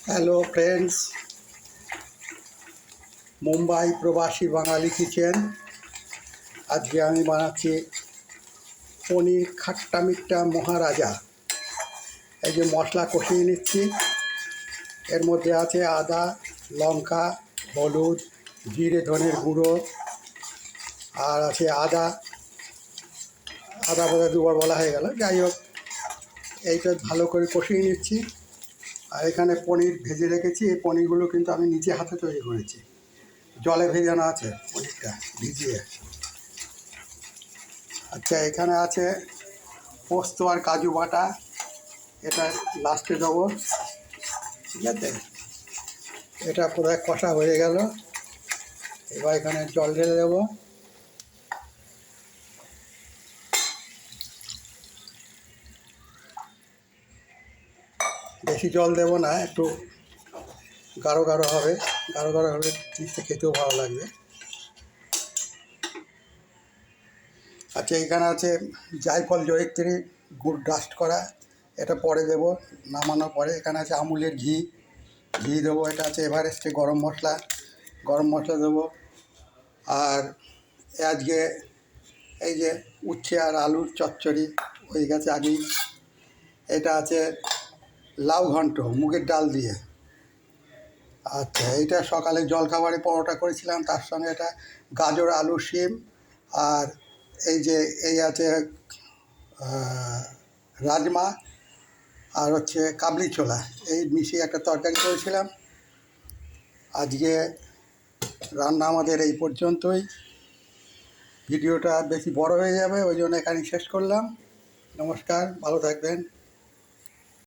Hello friends, Mumbai প্রবাসী বাঙালি kitchen. আজকে আমি বানাচ্ছি পনির খাট্টা মিঠা মহারাজা। এই যে মশলা কষিয়ে নিচ্ছি, এর মধ্যে আছে আদা, লঙ্কা, হলুদ, জিরে ধনের গুঁড়ো, আর আছে আদা বোধহয় দুবার বলা হয়ে গেল। যাই হোক, এইটা ভালো করে কষিয়ে নিচ্ছি। আর এখানে পনির ভেজে রেখেছি। এই পনিরগুলো কিন্তু আমি নিজে হাতে তৈরি করেছি, জলে ভেজানো আছে পনিরটা ভিজিয়ে। আচ্ছা, এখানে আছে পোস্ত আর কাজু বাটা, এটা লাস্টে দেবো। ঠিক আছে, এটা পুরো কষা হয়ে গেল। এবার এখানে জল ঢেলে দেবো। বেশি জল দেবো না, একটু গাঢ় গাঢ় হবে। গাঢ় গাঢ় হলে জিনিসটা খেতেও ভালো লাগবে। আচ্ছা, এখানে আছে জায়ফল জয়িত্রী গুড় ডাস্ট করা, এটা পরে দেবো নামানোর পরে। এখানে আছে আমুলের ঘি দেবো। এটা আছে এভারেস্টে গরম মশলা দেবো। আর আজকে এই যে উচ্ছে আর আলুর চচ্চড়ি হয়ে গেছে আগেই। এটা আছে লাউ ঘন্ট মুগের ডাল দিয়ে। আচ্ছা, এইটা সকালে জলখাবারে পরোটা করেছিলাম, তার সঙ্গে এটা গাজর আলু শিম, আর এই আছে রাজমা, আর হচ্ছে কাবলি ছোলা, এই মিশিয়ে একটা তরকারি করেছিলাম। আজকে রান্না আমাদের এই পর্যন্তই। ভিডিওটা বেশি বড় হয়ে যাবে, ওই জন্য এখানে শেষ করলাম। নমস্কার, ভালো থাকবেন।